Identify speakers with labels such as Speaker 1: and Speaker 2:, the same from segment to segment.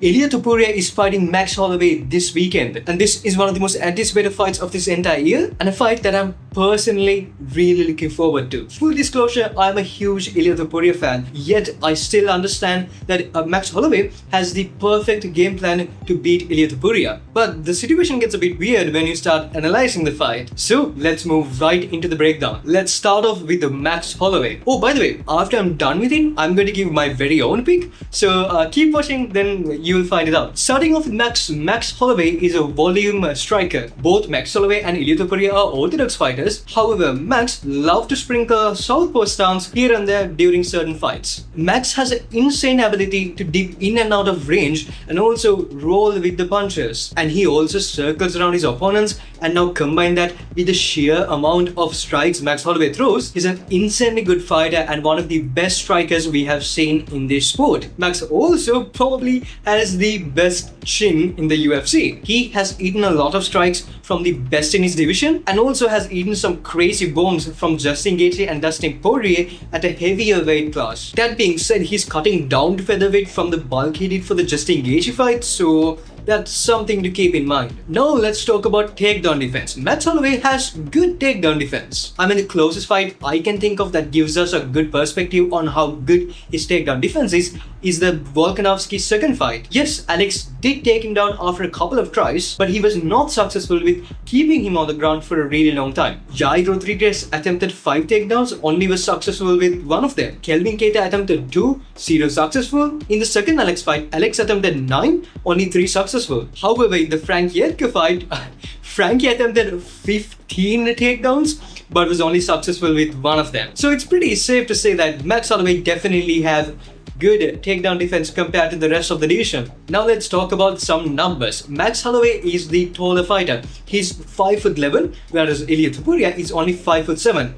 Speaker 1: Ilia Topuria is fighting Max Holloway this weekend, and this is one of the most anticipated fights of this entire year, and a fight that I'm personally really looking forward to. Full disclosure, I'm a huge Ilia Topuria fan, yet I still understand that Max Holloway has the perfect game plan to beat Ilia Topuria. But the situation gets a bit weird when you start analyzing the fight. So let's move right into the breakdown. Let's start off with the Max Holloway. Oh, by the way, after I'm done with it, I'm going to give my very own pick. So keep watching, then you will find it out. Starting off with Max Holloway is a volume striker. Both Max Holloway and Ilia Topuria are orthodox fighters. However, Max loves to sprinkle southpaw stance here and there during certain fights. Max has an insane ability to dip in and out of range and also roll with the punches. And he also circles around his opponents, and now combine that with the sheer amount of strikes Max Holloway throws, he's an insanely good fighter and one of the best strikers we have seen in this sport. Max also probably has the best chin in the UFC. He has eaten a lot of strikes from the best in his division and also has eaten some crazy bombs from Justin Gaethje and Dustin Poirier at a heavier weight class. That being said, he's cutting down to featherweight from the bulk he did for the Justin Gaethje fight, so that's something to keep in mind. Now let's talk about takedown defense. Max Holloway has good takedown defense. I mean, the closest fight I can think of that gives us a good perspective on how good his takedown defense is the Volkanovski second fight. Yes, Alex did take him down after a couple of tries, but he was not successful with keeping him on the ground for a really long time. Jair Rodriguez attempted 5 takedowns, only was successful with one of them. Kelvin Keita attempted 2, 0 successful. In the second Alex fight, Alex attempted 9, only 3 successful. However, in the Frankie Edgar fight, Frankie attempted 15 takedowns but was only successful with one of them. So it's pretty safe to say that Max Holloway definitely have good takedown defense compared to the rest of the division. Now let's talk about some numbers. Max Holloway is the taller fighter. He's 5'11", whereas Ilia Topuria is only 5'7".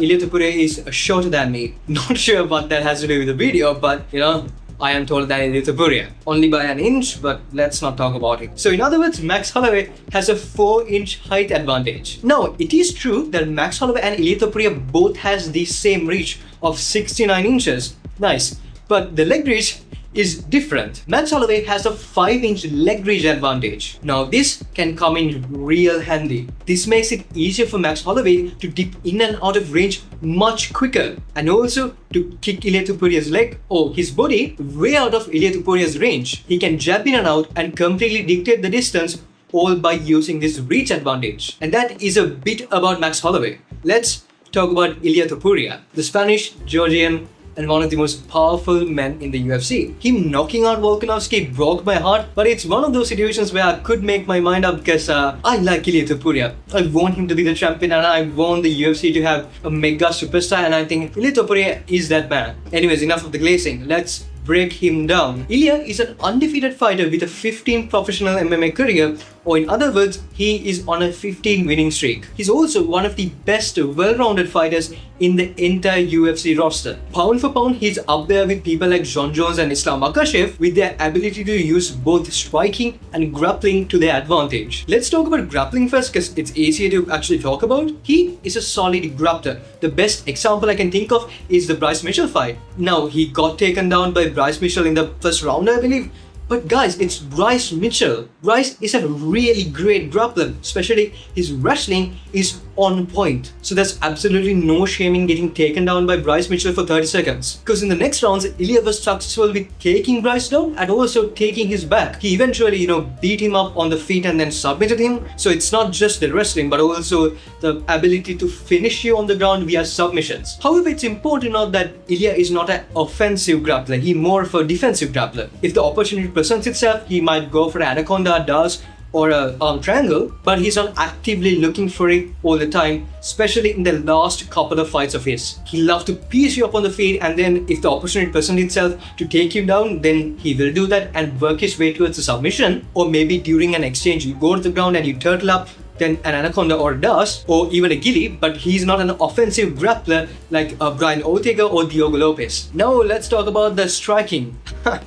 Speaker 1: Ilia Topuria is shorter than me. Not sure what that has to do with the video, but you know, I am taller than Ilia Topuria. Only by an inch, but let's not talk about it. So in other words, Max Holloway has a 4-inch height advantage. Now, it is true that Max Holloway and Ilia Topuria both has the same reach of 69 inches. Nice. But the leg reach is different. Max Holloway has a 5-inch leg reach advantage. Now this can come in real handy. This makes it easier for Max Holloway to dip in and out of range much quicker, and also to kick Ilia Topuria's leg or his body way out of Ilia Topuria's range. He can jab in and out and completely dictate the distance, all by using this reach advantage. And that is a bit about Max Holloway. Let's talk about Ilia Topuria, the Spanish Georgian and one of the most powerful men in the UFC. Him knocking out Volkanovski broke my heart, but it's one of those situations where I could make my mind up because I like Ilia Topuria. I want him to be the champion and I want the UFC to have a mega superstar, and I think Ilia Topuria is that man. Anyways, enough of the glazing. Let's break him down. Ilia is an undefeated fighter with a 15 professional MMA career, or in other words, he is on a 15 winning streak. He's also one of the best well-rounded fighters in the entire UFC roster. Pound for pound, he's up there with people like Jon Jones and Islam Makhachev with their ability to use both striking and grappling to their advantage. Let's talk about grappling first because it's easier to actually talk about. He is a solid grappler. The best example I can think of is the Bryce Mitchell fight. Now, he got taken down by Bryce Mitchell in the first round, I believe. But guys, it's Bryce Mitchell. Bryce is a really great grappler, especially his wrestling is on point. So there's absolutely no shame in getting taken down by Bryce Mitchell for 30 seconds. Because in the next rounds, Ilia was successful with taking Bryce down and also taking his back. He eventually, beat him up on the feet and then submitted him. So it's not just the wrestling, but also the ability to finish you on the ground via submissions. However, it's important to note that Ilia is not an offensive grappler. He's more of a defensive grappler. If the opportunity presents itself, he might go for an anaconda, does, or a arm triangle, but he's not actively looking for it all the time, especially in the last couple of fights of his. He loves to piece you up on the feet, and then if the opportunity presents itself to take you down, then he will do that and work his way towards a submission, or maybe during an exchange you go to the ground and you turtle up, then an anaconda or a das, or even a gilly, but he's not an offensive grappler like Brian Ortega or Diogo Lopez. Now let's talk about the striking.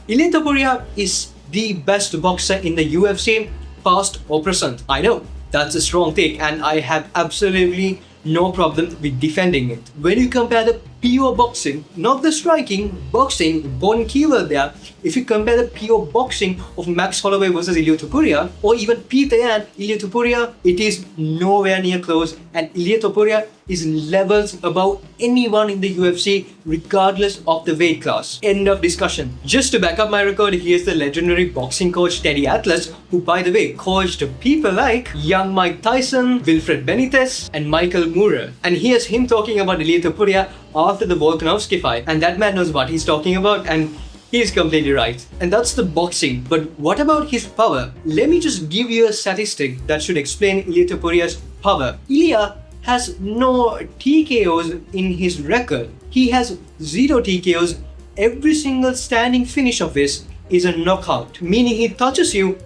Speaker 1: Ilia Topuria is the best boxer in the UFC, past or present. I know, that's a strong take and I have absolutely no problem with defending it. When you compare the pure boxing, not the striking, boxing, born keyword there. If you compare the pure boxing of Max Holloway versus Ilia Topuria, or even Peter and Ilia Topuria, it is nowhere near close, and Ilia Topuria is levels above anyone in the UFC regardless of the weight class. End of discussion. Just to back up my record, here's the legendary boxing coach Teddy Atlas, who by the way coached people like young Mike Tyson, Wilfred Benitez and Michael Moorer. And here's him talking about Ilia Topuria after the Volkanovski fight, and that man knows what he's talking about, and he's completely right. And that's the boxing. But what about his power? Let me just give you a statistic that should explain Ilia Topuria's power. Ilia has no TKOs in his record. He has 0 TKOs. Every single standing finish of his is a knockout, meaning he touches you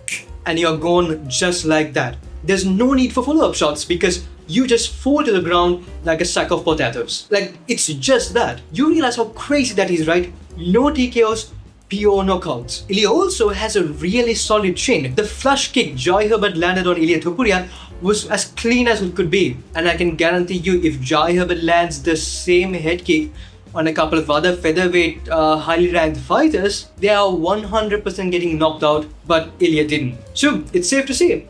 Speaker 1: and you're gone just like that. There's no need for follow-up shots because you just fall to the ground like a sack of potatoes. Like, it's just that. You realize how crazy that is, right? No TKOs, pure knockouts. Ilia also has a really solid chin. The flush kick Jai Herbert landed on Ilia Topuria was as clean as it could be. And I can guarantee you, if Jai Herbert lands the same head kick on a couple of other featherweight highly ranked fighters, they are 100% getting knocked out, but Ilia didn't. So it's safe to say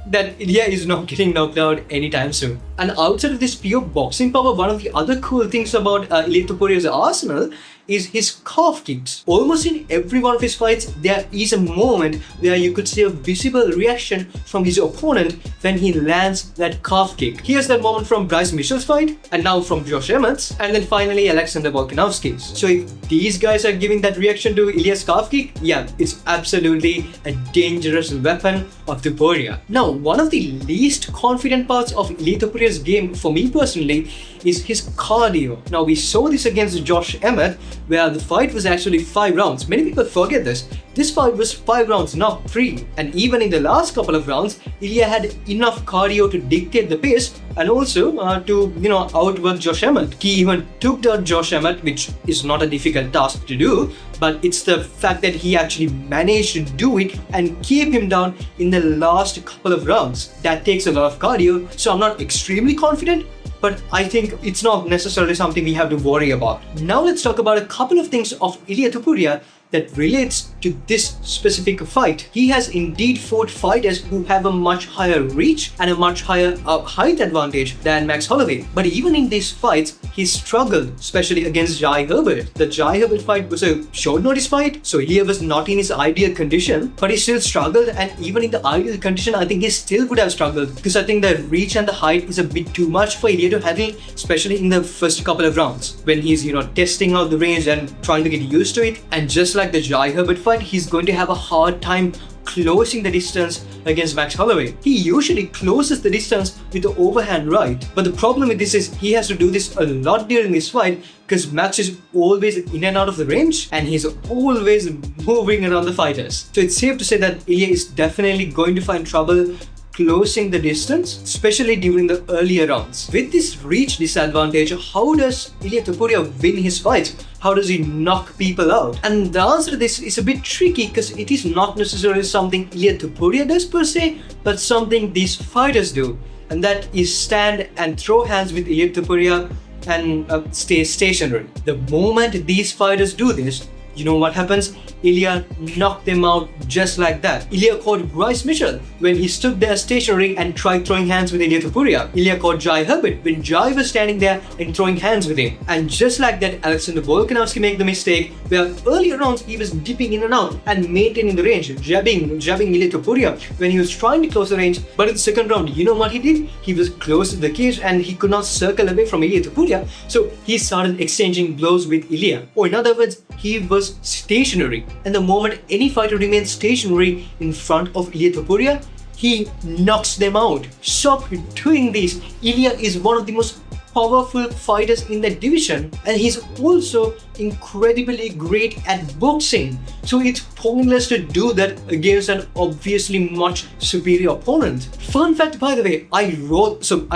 Speaker 1: that Ilia is not getting knocked out anytime soon. And outside of this pure boxing power, one of the other cool things about Ilia Topuria's arsenal is his calf kicks. Almost in every one of his fights, there is a moment where you could see a visible reaction from his opponent when he lands that calf kick. Here's that moment from Bryce Mitchell's fight, and now from Josh Emmett's, and then finally Alexander Volkanovski's. So if these guys are giving that reaction to Ilia's calf kick, yeah, it's absolutely a dangerous weapon of Topuria. Now, one of the least confident parts of Ilia Topuria's game for me personally is his cardio. Now, we saw this against Josh Emmett, where the fight was actually 5 rounds. Many people forget this. This fight was 5 rounds, not 3. And even in the last couple of rounds, Ilia had enough cardio to dictate the pace and also to outwork Josh Emmett. He even took down Josh Emmett, which is not a difficult task to do, but it's the fact that he actually managed to do it and keep him down in the last couple of rounds. That takes a lot of cardio, so I'm not extremely confident, but I think it's not necessarily something we have to worry about. Now let's talk about a couple of things of Ilia Topuria that relates to this specific fight. He has indeed fought fighters who have a much higher reach and a much higher height advantage than Max Holloway. But even in these fights, he struggled, especially against Jai Herbert. The Jai Herbert fight was a short notice fight, so Ilia was not in his ideal condition, but he still struggled, and even in the ideal condition, I think he still would have struggled because I think the reach and the height is a bit too much for Ilia to handle, especially in the first couple of rounds when he's testing out the range and trying to get used to it. And just like the Jai Herbert fight, he's going to have a hard time closing the distance against Max Holloway. He usually closes the distance with the overhand right, but the problem with this is he has to do this a lot during this fight because Max is always in and out of the range and he's always moving around the fighters. So it's safe to say that Ilia is definitely going to find trouble closing the distance, especially during the earlier rounds. With this reach disadvantage, how does Ilia Topuria win his fights? How does he knock people out? And the answer to this is a bit tricky because it is not necessarily something Ilia Topuria does per se, but something these fighters do. And that is stand and throw hands with Ilia Topuria and stay stationary. The moment these fighters do this, you know what happens? Ilia knocked them out just like that. Ilia caught Bryce Mitchell when he stood there stationary and tried throwing hands with Ilia Topuria. Ilia caught Jai Herbert when Jai was standing there and throwing hands with him. And just like that, Alexander Volkanovski made the mistake where earlier rounds he was dipping in and out and maintaining the range, jabbing Ilia Topuria when he was trying to close the range. But in the second round, you know what he did? He was close to the cage and he could not circle away from Ilia Topuria, so he started exchanging blows with Ilia. Or in other words, he was stationary. And the moment any fighter remains stationary in front of Ilia Topuria, he knocks them out. Stop doing this. Ilia is one of the most powerful fighters in the division, and he's also incredibly great at boxing. So it's pointless to do that against an obviously much superior opponent. Fun fact, by the way, I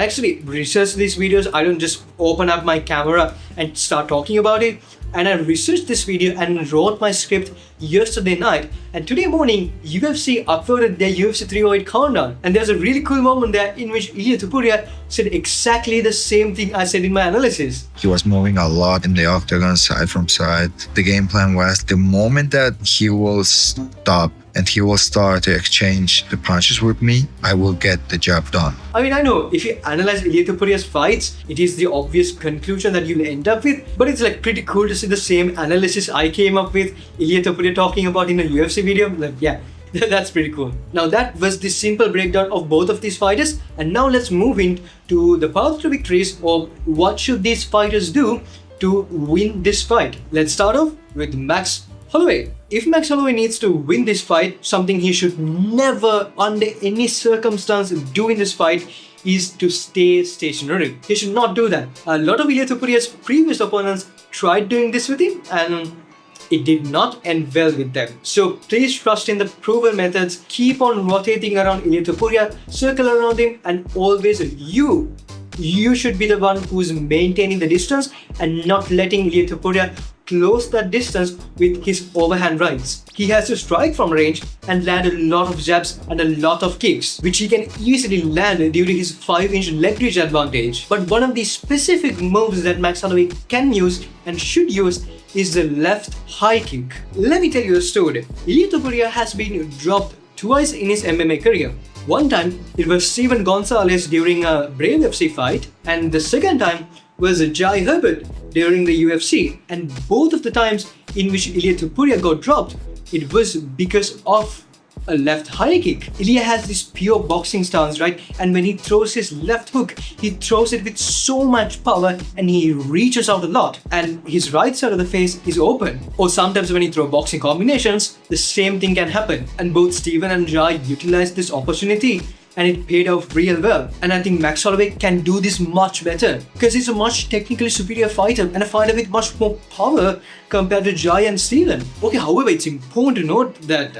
Speaker 1: actually researched these videos. I don't just open up my camera and start talking about it. and I researched this video and wrote my script yesterday night, and today morning UFC uploaded their UFC 308 countdown, and there's a really cool moment there in which Ilia Topuria said exactly the same thing I said in my analysis.
Speaker 2: He was moving a lot in the octagon, side from side. The game plan was the moment that he will stop and he will start to exchange the punches with me, I will get the job done.
Speaker 1: I mean, I know if you analyze Ilia Topuria's fights, it is the obvious conclusion that you'll end up with, but it's like pretty cool to see the same analysis I came up with, Ilia Topuria talking about in a UFC video. Like, yeah, that's pretty cool. Now that was the simple breakdown of both of these fighters, and now let's move into the path to victories, or what should these fighters do to win this fight. Let's start off with Max Holloway. If Max Holloway needs to win this fight, something he should never under any circumstance do in this fight is to stay stationary. He should not do that. A lot of Ilia Topuria's previous opponents tried doing this with him, and it did not end well with them. So please trust in the proven methods, keep on rotating around Ilia Topuria, circle around him, and always you should be the one who's maintaining the distance and not letting Ilia Topuria close that distance with his overhand rights. He has to strike from range and land a lot of jabs and a lot of kicks, which he can easily land due to his 5-inch leg reach advantage. But one of the specific moves that Max Holloway can use and should use is the left high kick. Let me tell you a story. Ilia Topuria has been dropped twice in his MMA career. One time it was Steven Gonzalez during a Brave FC fight, and the second time was Jai Herbert during the UFC, and both of the times in which Ilia Topuria got dropped, it was because of a left high kick. Ilia has this pure boxing stance, right? And when he throws his left hook, he throws it with so much power and he reaches out a lot, and his right side of the face is open. Or sometimes when he throws boxing combinations, the same thing can happen. And both Steven and Jai utilized this opportunity, and it paid off real well. And I think Max Holloway can do this much better because he's a much technically superior fighter and a fighter with much more power compared to Jai and Steven. Okay, however, it's important to note that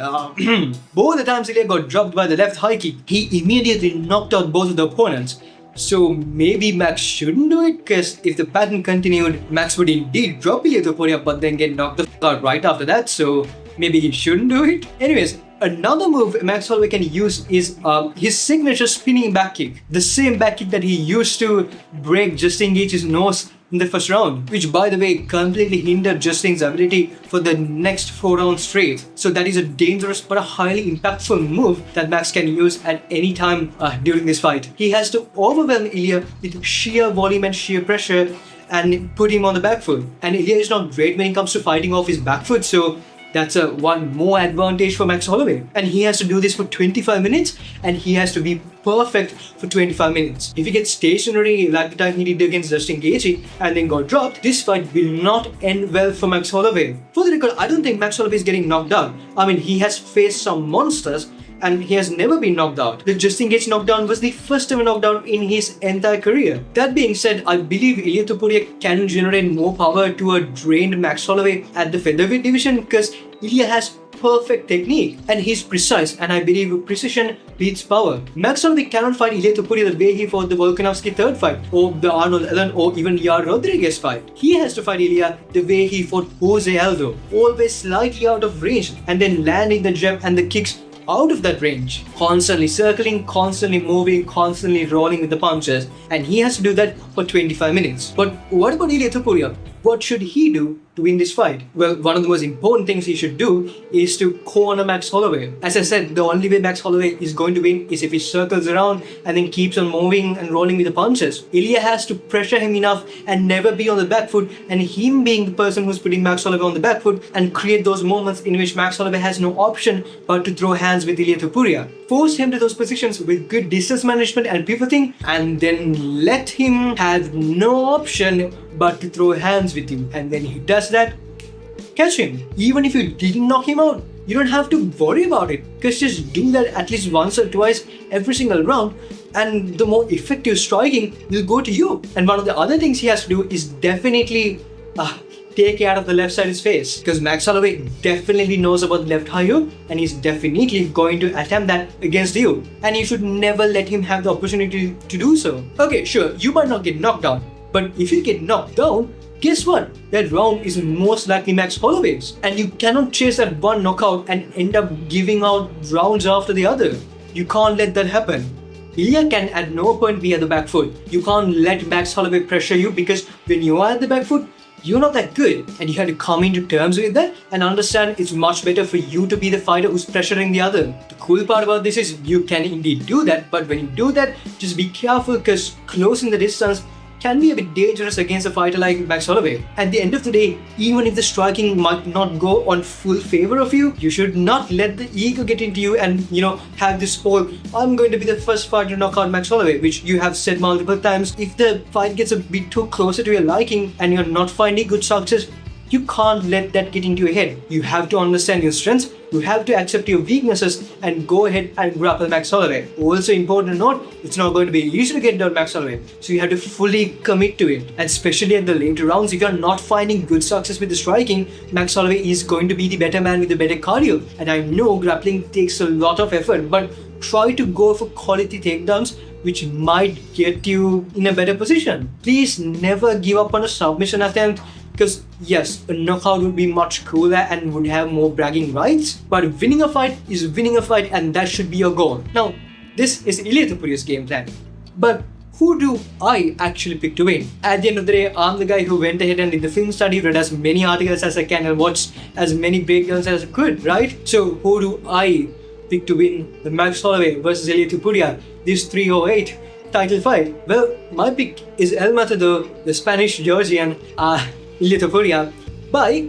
Speaker 1: both the times Ilia got dropped by the left high kick, he immediately knocked out both of the opponents. So maybe Max shouldn't do it, because if the pattern continued, Max would indeed drop Ilia Topuria but then get knocked out right after that. So maybe he shouldn't do it. Anyways, another move Max Holloway can use is his signature spinning back kick. The same back kick that he used to break Justin Gaethje's nose in the first round, which by the way completely hindered Justin's ability for the next 4 rounds straight. So that is a dangerous but a highly impactful move that Max can use at any time during this fight. He has to overwhelm Ilia with sheer volume and sheer pressure and put him on the back foot. And Ilia is not great when it comes to fighting off his back foot, so that's one more advantage for Max Holloway. And he has to do this for 25 minutes, and he has to be perfect for 25 minutes. If he gets stationary like the time he did against Justin Gaethje and then got dropped, this fight will not end well for Max Holloway. For the record, I don't think Max Holloway is getting knocked out. I mean, he has faced some monsters and he has never been knocked out. The Justin Gaethje knockdown was the first ever knockdown in his entire career. That being said, I believe Ilia Topuria can generate more power to a drained Max Holloway at the featherweight division, because Ilia has perfect technique and he's precise, and I believe precision beats power. Max Holloway cannot fight Ilia Topuria the way he fought the Volkanovski third fight, or the Arnold Allen, or even Yair Rodriguez fight. He has to fight Ilia the way he fought Jose Aldo, always slightly out of range and then landing the jab and the kicks out of that range, constantly circling, constantly moving, constantly rolling with the punches, and he has to do that for 25 minutes. But what about Ilia Topuria? What should he do to win this fight? Well, one of the most important things he should do is to corner Max Holloway. As I said, the only way Max Holloway is going to win is if he circles around and then keeps on moving and rolling with the punches. Ilia has to pressure him enough and never be on the back foot, and him being the person who's putting Max Holloway on the back foot, and create those moments in which Max Holloway has no option but to throw hands with Ilia Topuria. Force him to those positions with good distance management and pivoting, and then let him have no option but to throw hands with you. And when he does that, catch him. Even if you didn't knock him out, you don't have to worry about it, because just do that at least once or twice every single round, and the more effective striking will go to you. And one of the other things he has to do is definitely take care of the left side of his face, because Max Holloway definitely knows about the left high hook, and he's definitely going to attempt that against you, and you should never let him have the opportunity to do so. Okay, sure, you might not get knocked out, but if you get knocked down, guess what? That round is most likely Max Holloway's. And you cannot chase that one knockout and end up giving out rounds after the other. You can't let that happen. Ilia can at no point be at the back foot. You can't let Max Holloway pressure you, because when you are at the back foot, you're not that good, and you have to come into terms with that and understand it's much better for you to be the fighter who's pressuring the other. The cool part about this is you can indeed do that, but when you do that, just be careful, because closing the distance can be a bit dangerous against a fighter like Max Holloway. At the end of the day, even if the striking might not go on full favor of you, you should not let the ego get into you and, have this whole, I'm going to be the first fighter to knock out Max Holloway, which you have said multiple times. If the fight gets a bit too closer to your liking and you're not finding good success, you can't let that get into your head. You have to understand your strengths, you have to accept your weaknesses and go ahead and grapple Max Holloway. Also important to note, it's not going to be easy to get down Max Holloway, so you have to fully commit to it. And especially at the later rounds, if you're not finding good success with the striking, Max Holloway is going to be the better man with the better cardio. And I know grappling takes a lot of effort, but try to go for quality takedowns which might get you in a better position. Please never give up on a submission attempt, because yes, a knockout would be much cooler and would have more bragging rights, but winning a fight is winning a fight, and that should be your goal. Now, this is Ilia Topuria's game plan, but who do I actually pick to win? At the end of the day, I'm the guy who went ahead and did the film study, read as many articles as I can and watched as many breakdowns as I could, right? So who do I pick to win the Max Holloway versus Ilia Topuria, this 308 title fight? Well, my pick is El Matador, the Spanish Georgian Ilia Topuria, by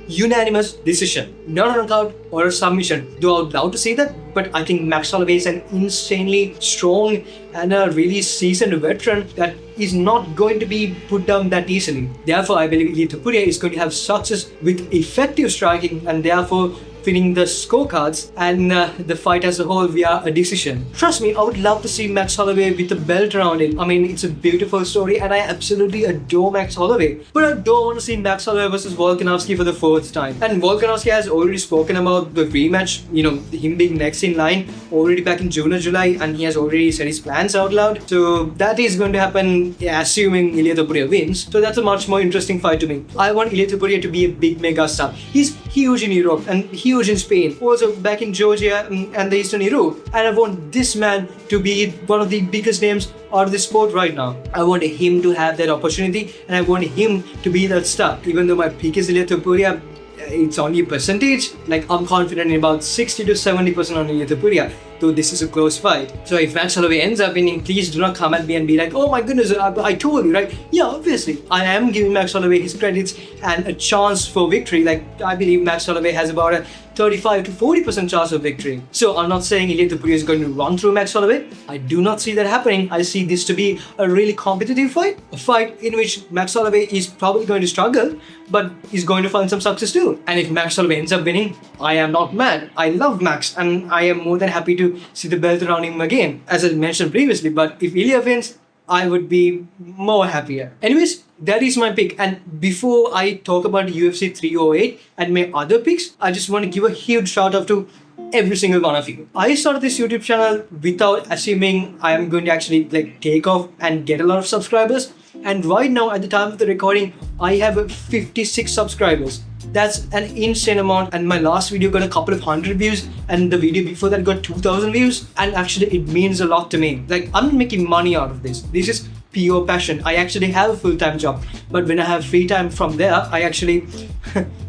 Speaker 1: unanimous decision. Not a knockout or a submission, though I would love to say that, but I think Max Holloway is an insanely strong and a really seasoned veteran that is not going to be put down that easily. Therefore, I believe Ilia Topuria is going to have success with effective striking and therefore winning the scorecards and the fight as a whole via a decision. Trust me, I would love to see Max Holloway with a belt around him. I mean, it's a beautiful story and I absolutely adore Max Holloway. But I don't want to see Max Holloway versus Volkanovski for the fourth time. And Volkanovski has already spoken about the rematch, him being next in line already back in June or July, and he has already said his plans out loud. So that is going to happen, assuming Ilia Topuria wins. So that's a much more interesting fight to me. I want Ilia Topuria to be a big mega star. He's huge in Europe and huge in Spain, also back in Georgia and the Eastern Europe. And I want this man to be one of the biggest names out of the sport right now. I want him to have that opportunity and I want him to be that star. Even though my pick is Ilia Topuria, it's only a percentage. Like, I'm confident in about 60 to 70% on Ilia Topuria, though this is a close fight. So if Max Holloway ends up winning, please do not come at me and be like, oh my goodness, I told you, right? Yeah, obviously, I am giving Max Holloway his credits and a chance for victory. Like, I believe Max Holloway has about a 35 to 40% chance of victory. So I'm not saying Ilia Topuria is going to run through Max Holloway. I do not see that happening. I see this to be a really competitive fight. A fight in which Max Holloway is probably going to struggle, but he's going to find some success too. And if Max Holloway ends up winning, I am not mad. I love Max and I am more than happy to see the belt around him again, as I mentioned previously. But if Ilia wins, I would be more happier. Anyways, that is my pick. And before I talk about UFC 308 and my other picks, I just want to give a huge shout out to every single one of you. I started this YouTube channel without assuming I am going to actually take off and get a lot of subscribers. And right now, at the time of the recording, I have 56 subscribers. That's an insane amount, and my last video got a couple of hundred views and the video before that got 2,000 views, and actually it means a lot to me. Like, I'm not making money out of this. This is pure passion. I actually have a full-time job, but when I have free time from there, I actually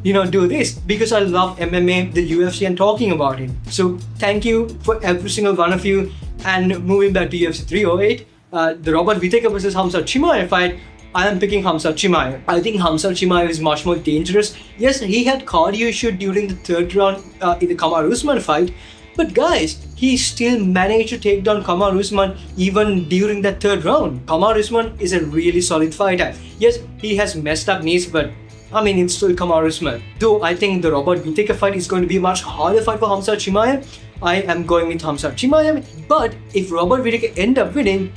Speaker 1: do this because I love MMA, the UFC, and talking about it. So thank you for every single one of you. And moving back to UFC 308, the Robert Whittaker versus Khamzat Chimaev fight, I am picking Khamzat Chimaev. I think Khamzat Chimaev is much more dangerous. Yes, he had cardio issue during the third round in the Kamaru Usman fight, but guys, he still managed to take down Kamaru Usman even during that third round. Kamaru Usman is a really solid fighter. Yes, he has messed up knees, but I mean, it's still Kamaru Usman. Though I think the Robert Whittaker fight is going to be a much harder fight for Khamzat Chimaev, I am going with Khamzat Chimaev. But if Robert Whittaker ends up winning,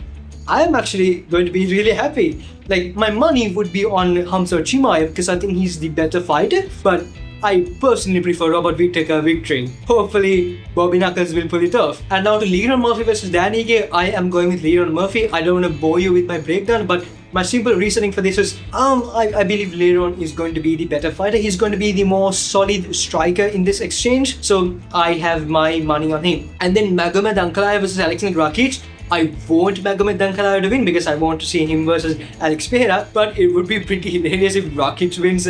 Speaker 1: I am actually going to be really happy. Like, my money would be on Khamzat Chimaev because I think he's the better fighter, but I personally prefer Robert Whittaker victory. Hopefully, Bobby Knuckles will pull it off. And now to Leon Murphy versus Dan Ige, I am going with Leon Murphy. I don't want to bore you with my breakdown, but My simple reasoning for this is, I believe Leron is going to be the better fighter. He's going to be the more solid striker in this exchange. So I have my money on him. And then Magomed Ankalaev versus Alexander Rakic. I want Magomed Ankalaev to win because I want to see him versus Alex Pereira. But it would be pretty hilarious if Rakic wins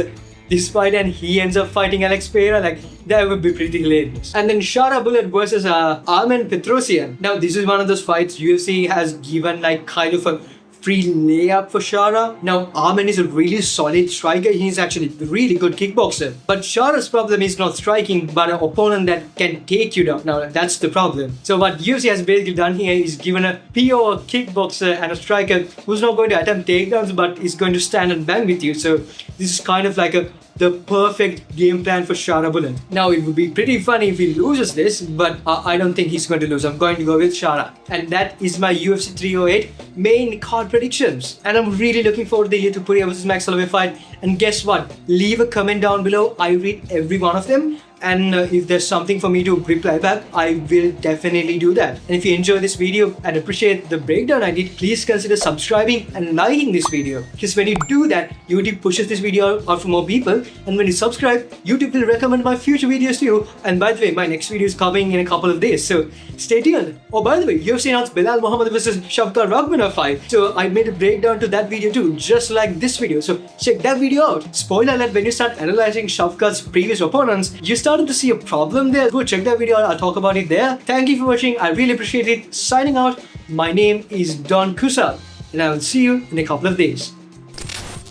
Speaker 1: this fight and he ends up fighting Alex Pereira. Like, that would be pretty hilarious. And then Shara Bullet versus Armen Petrosyan. Now, this is one of those fights UFC has given like kind of a free layup for Shara. Now, Armen is a really solid striker. He's actually a really good kickboxer. But Shara's problem is not striking, but an opponent that can take you down. Now, that's the problem. So what UFC has basically done here is given a pure kickboxer and a striker who's not going to attempt takedowns, but is going to stand and bang with you. So this is kind of like the perfect game plan for Shara Bullet. Now, it would be pretty funny if he loses this, but I don't think he's going to lose. I'm going to go with Shara. And that is my UFC 308 main card predictions. And I'm really looking forward to the Ilia Topuria versus Max Holloway fight. And guess what? Leave a comment down below. I read every one of them. And if there's something for me to reply back, I will definitely do that. And if you enjoy this video and appreciate the breakdown I did, please consider subscribing and liking this video. Because when you do that, YouTube pushes this video out for more people. And when you subscribe, YouTube will recommend my future videos to you. And by the way, my next video is coming in a couple of days, so stay tuned. Oh, by the way, UFC announced Belal Muhammad versus Shavkat Rakhmonov fight. So I made a breakdown to that video too, just like this video. So check that video out. Spoiler alert, when you start analyzing Shavkat's previous opponents, you started to see a problem there. Go check that video out. I'll talk about it there. Thank you for watching. I really appreciate it. Signing out. My name is Don Kusal, and I will see you in a couple of days.